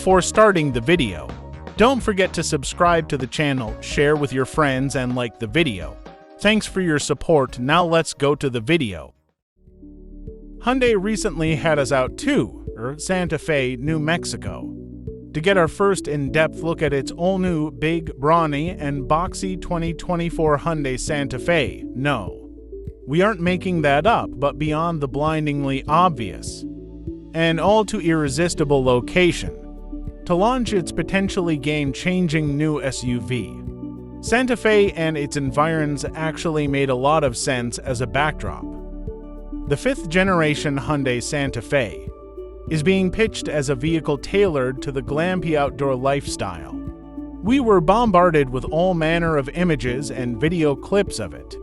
Before starting the video, don't forget to subscribe to the channel, share with your friends, and like the video. Thanks for your support. Now let's go to the video. Hyundai recently had us out to Santa Fe, New Mexico, to get our first in-depth look at its all-new, big, brawny, and boxy 2024 Hyundai Santa Fe. No, we aren't making that up, but beyond the blindingly obvious and all-too-irresistible location to launch its potentially game-changing new SUV. Santa Fe and its environs actually made a lot of sense as a backdrop. The fifth-generation Hyundai Santa Fe is being pitched as a vehicle tailored to the glampy outdoor lifestyle. We were bombarded with all manner of images and video clips of it,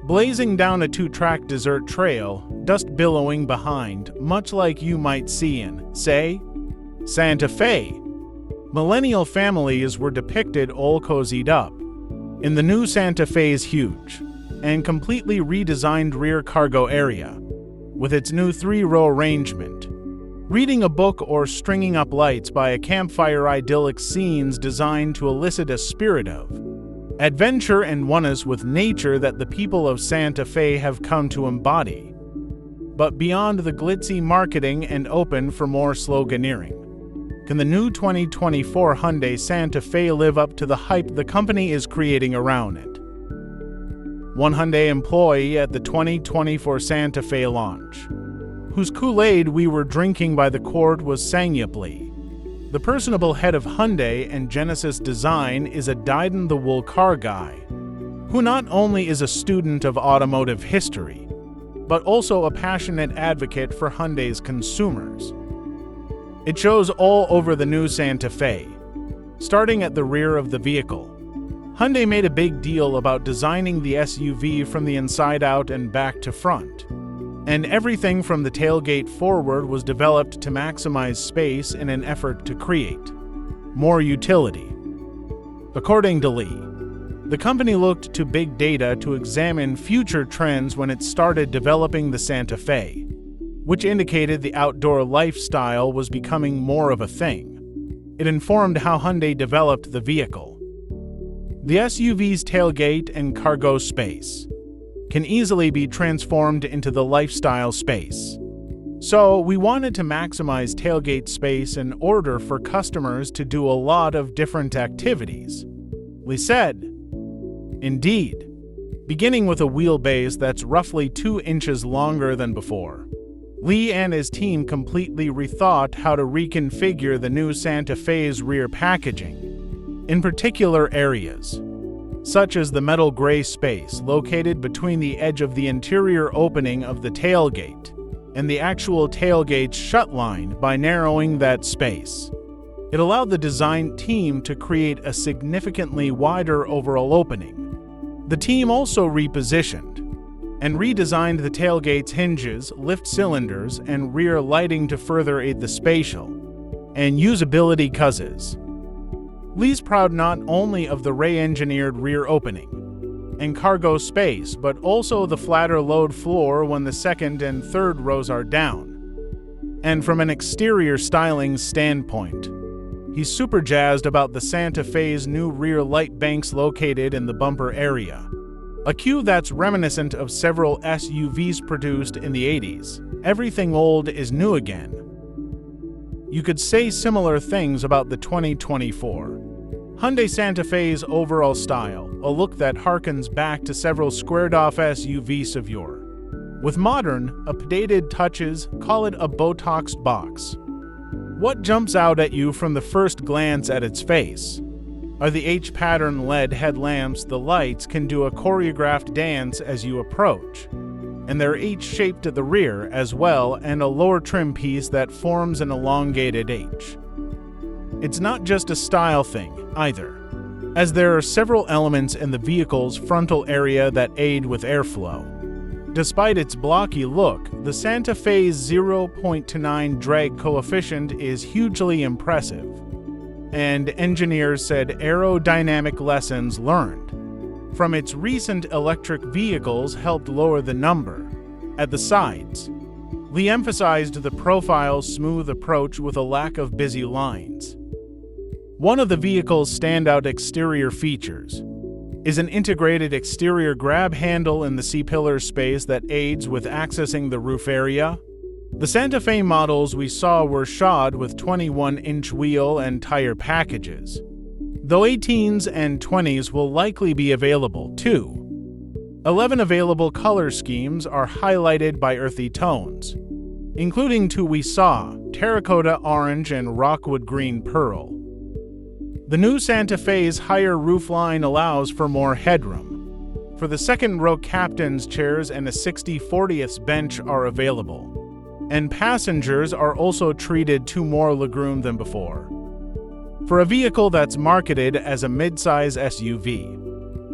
blazing down a two-track desert trail, dust billowing behind, much like you might see in, say, Santa Fe. Millennial families were depicted all cozied up in the new Santa Fe's huge and completely redesigned rear cargo area, with its new 3-row arrangement, reading a book or stringing up lights by a campfire, idyllic scenes designed to elicit a spirit of adventure and oneness with nature that the people of Santa Fe have come to embody. But beyond the glitzy marketing and open for more sloganeering, can the new 2024 Hyundai Santa Fe live up to the hype the company is creating around it? One Hyundai employee at the 2024 Santa Fe launch, whose Kool-Aid we were drinking by the quart, was sanguinely. The personable head of Hyundai and Genesis Design is a dyed-in-the-wool car guy, who not only is a student of automotive history, but also a passionate advocate for Hyundai's consumers. It shows all over the new Santa Fe. Starting at the rear of the vehicle, Hyundai made a big deal about designing the SUV from the inside out and back to front, and everything from the tailgate forward was developed to maximize space in an effort to create more utility. According to Lee, the company looked to big data to examine future trends when it started developing the Santa Fe, which indicated the outdoor lifestyle was becoming more of a thing. It informed how Hyundai developed the vehicle. The SUV's tailgate and cargo space can easily be transformed into the lifestyle space. So we wanted to maximize tailgate space in order for customers to do a lot of different activities, Lee said. Indeed, beginning with a wheelbase that's roughly 2 inches longer than before, Lee and his team completely rethought how to reconfigure the new Santa Fe's rear packaging, in particular areas such as the metal gray space located between the edge of the interior opening of the tailgate and the actual tailgate shut line. By narrowing that space, it allowed the design team to create a significantly wider overall opening. The team also repositioned and redesigned the tailgate's hinges, lift cylinders, and rear lighting to further aid the spatial and usability causes. Lee's proud not only of the re-engineered rear opening and cargo space, but also the flatter load floor when the second and third rows are down. And from an exterior styling standpoint, he's super jazzed about the Santa Fe's new rear light banks located in the bumper area, a cue that's reminiscent of several SUVs produced in the 80s. Everything old is new again. You could say similar things about the 2024 Hyundai Santa Fe's overall style, a look that harkens back to several squared-off SUVs of yore. With modern, updated touches, call it a Botoxed box. What jumps out at you from the first glance at its face are the H-pattern LED headlamps. The lights can do a choreographed dance as you approach, and they're H-shaped at the rear as well, and a lower trim piece that forms an elongated H. It's not just a style thing, either, as there are several elements in the vehicle's frontal area that aid with airflow. Despite its blocky look, the Santa Fe's 0.29 drag coefficient is hugely impressive, and engineers said aerodynamic lessons learned from its recent electric vehicles helped lower the number at the sides. Lee emphasized the profile's smooth approach with a lack of busy lines. One of the vehicle's standout exterior features is an integrated exterior grab handle in the C-pillar space that aids with accessing the roof area. The Santa Fe models we saw were shod with 21-inch wheel and tire packages, though 18s and 20s will likely be available too. 11 available color schemes are highlighted by earthy tones, including two we saw, terracotta orange and rockwood green pearl. The new Santa Fe's higher roofline allows for more headroom. For the second-row captain's chairs and a 60/40ths bench are available, and passengers are also treated to more legroom than before. For a vehicle that's marketed as a mid-size SUV,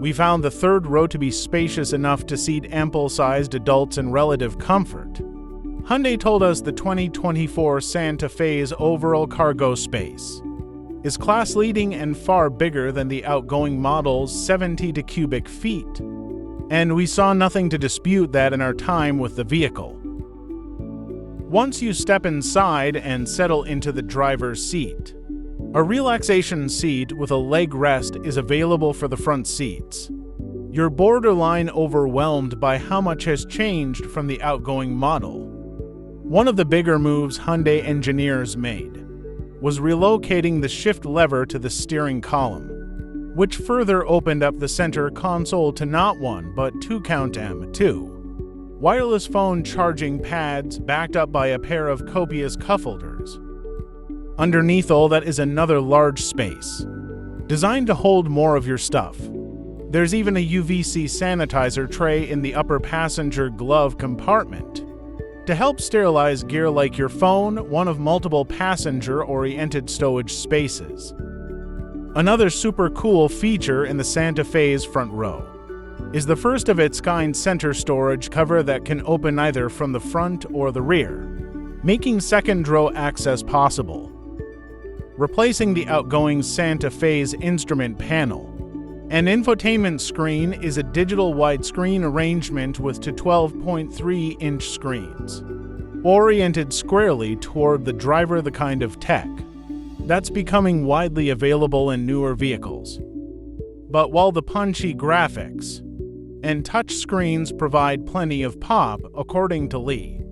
we found the third row to be spacious enough to seat ample-sized adults in relative comfort. Hyundai told us the 2024 Santa Fe's overall cargo space is class-leading and far bigger than the outgoing model's 72 cubic feet, and we saw nothing to dispute that in our time with the vehicle. Once you step inside and settle into the driver's seat, a relaxation seat with a leg rest is available for the front seats. You're borderline overwhelmed by how much has changed from the outgoing model. One of the bigger moves Hyundai engineers made was relocating the shift lever to the steering column, which further opened up the center console to not one but two M2 wireless phone charging pads backed up by a pair of copious cup holders. Underneath all that is another large space, designed to hold more of your stuff. There's even a UVC sanitizer tray in the upper passenger glove compartment to help sterilize gear like your phone, one of multiple passenger-oriented stowage spaces. Another super cool feature in the Santa Fe's front row is the first-of-its-kind center storage cover that can open either from the front or the rear, making second-row access possible. Replacing the outgoing Santa Fe's instrument panel, an infotainment screen is a digital widescreen arrangement with two 12.3-inch screens, oriented squarely toward the driver, the kind of tech that's becoming widely available in newer vehicles. But while the punchy graphics and touch screens provide plenty of pop, according to Lee,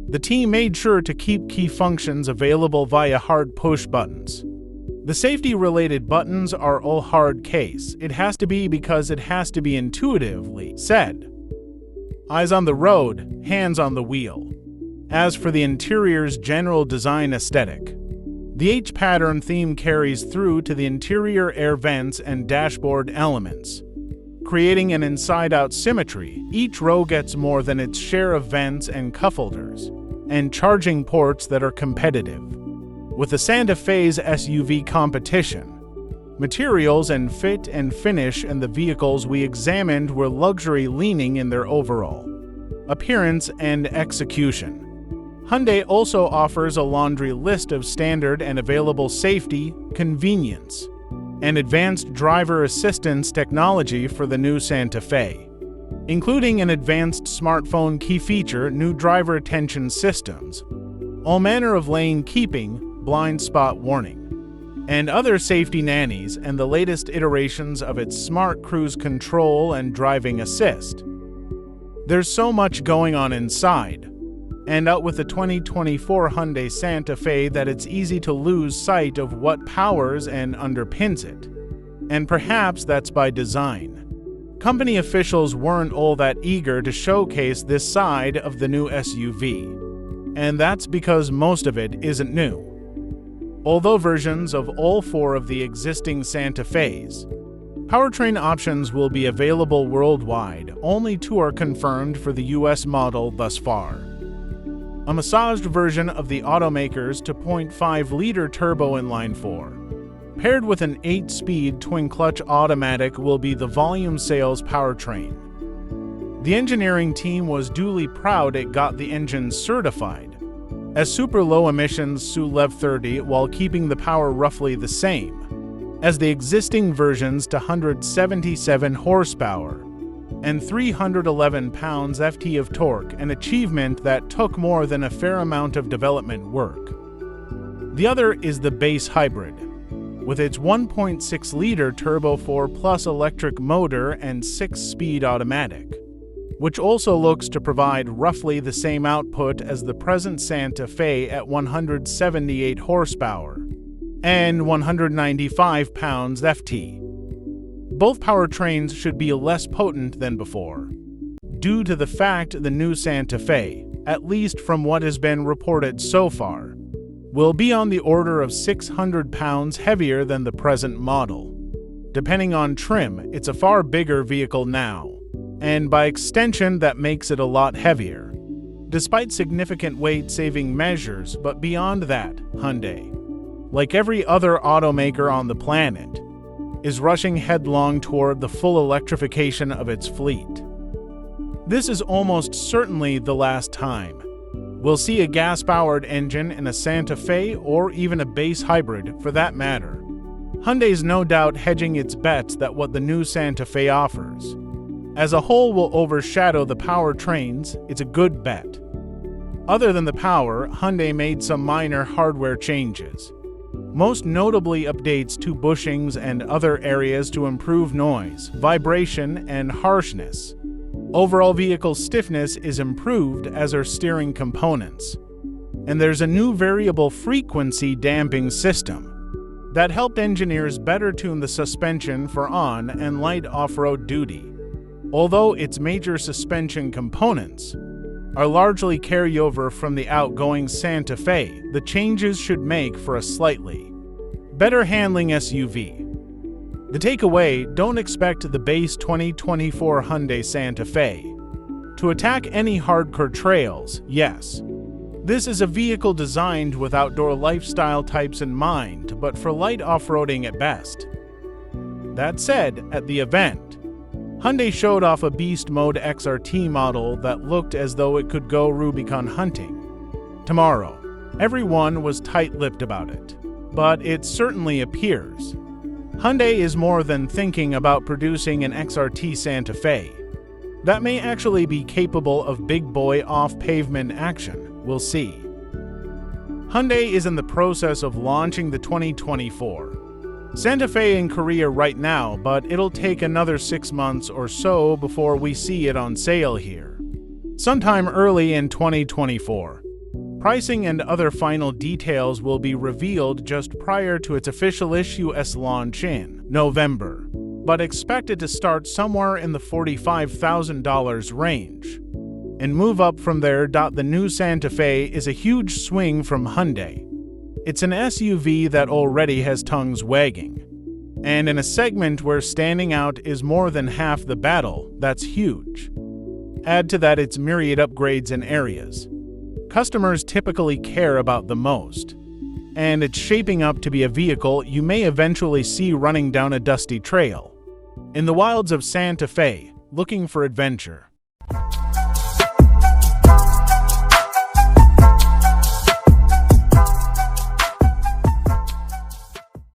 the team made sure to keep key functions available via hard push buttons. The safety-related buttons are all hard case. It has to be because it has to be intuitive, Lee said. Eyes on the road, hands on the wheel. As for the interior's general design aesthetic, the H-pattern theme carries through to the interior air vents and dashboard elements, creating an inside-out symmetry. Each row gets more than its share of vents and cup holders, and charging ports that are competitive with the Santa Fe's SUV competition. Materials and fit and finish in the vehicles we examined were luxury-leaning in their overall appearance and execution. Hyundai also offers a laundry list of standard and available safety, convenience, and advanced driver assistance technology for the new Santa Fe, including an advanced smartphone key feature, new driver attention systems, all manner of lane keeping, blind spot warning, and other safety nannies, and the latest iterations of its smart cruise control and driving assist. There's so much going on inside and out with the 2024 Hyundai Santa Fe that it's easy to lose sight of what powers and underpins it. And perhaps that's by design. Company officials weren't all that eager to showcase this side of the new SUV, and that's because most of it isn't new. Although versions of all four of the existing Santa Fe's powertrain options will be available worldwide, only two are confirmed for the US model thus far. A massaged version of the automaker's 2.5-liter turbo inline-4, paired with an 8-speed twin-clutch automatic, will be the volume sales powertrain. The engineering team was duly proud it got the engine certified as super low emissions SULEV 30 while keeping the power roughly the same as the existing version's 277 horsepower, and 311 pounds-ft of torque, an achievement that took more than a fair amount of development work. The other is the base hybrid, with its 1.6-liter Turbo 4+ electric motor and 6-speed automatic, which also looks to provide roughly the same output as the present Santa Fe at 178 horsepower and 195 pounds-ft. Both powertrains should be less potent than before, due to the fact the new Santa Fe, at least from what has been reported so far, will be on the order of 600 pounds heavier than the present model. Depending on trim, it's a far bigger vehicle now, and by extension that makes it a lot heavier, despite significant weight-saving measures. But beyond that, Hyundai, like every other automaker on the planet, is rushing headlong toward the full electrification of its fleet. This is almost certainly the last time we'll see a gas-powered engine in a Santa Fe or even a base hybrid for that matter. Hyundai's no doubt hedging its bets that what the new Santa Fe offers as a whole will overshadow the powertrains. It's a good bet. Other than the power, Hyundai made some minor hardware changes, most notably updates to bushings and other areas to improve noise, vibration, and harshness. Overall vehicle stiffness is improved, as are steering components. And there's a new variable frequency damping system that helped engineers better tune the suspension for on- and light off-road duty. Although its major suspension components are largely carryover from the outgoing Santa Fe, the changes should make for a slightly better handling SUV. The takeaway: don't expect the base 2024 Hyundai Santa Fe to attack any hardcore trails. Yes, this is a vehicle designed with outdoor lifestyle types in mind, but for light off-roading at best. That said, at the event, Hyundai showed off a Beast Mode XRT model that looked as though it could go Rubicon hunting tomorrow. Everyone was tight-lipped about it, but it certainly appears Hyundai is more than thinking about producing an XRT Santa Fe that may actually be capable of big boy off-pavement action. We'll see. Hyundai is in the process of launching the 2024 Santa Fe in Korea right now, but it'll take another 6 months or so before we see it on sale here, sometime early in 2024. Pricing and other final details will be revealed just prior to its official US launch in November, but expected to start somewhere in the $45,000 range and move up from there. The new Santa Fe is a huge swing from Hyundai. It's an SUV that already has tongues wagging, and in a segment where standing out is more than half the battle. That's huge. Add to that its myriad upgrades in areas customers typically care about the most, and it's shaping up to be a vehicle you may eventually see running down a dusty trail in the wilds of Santa Fe, looking for adventure.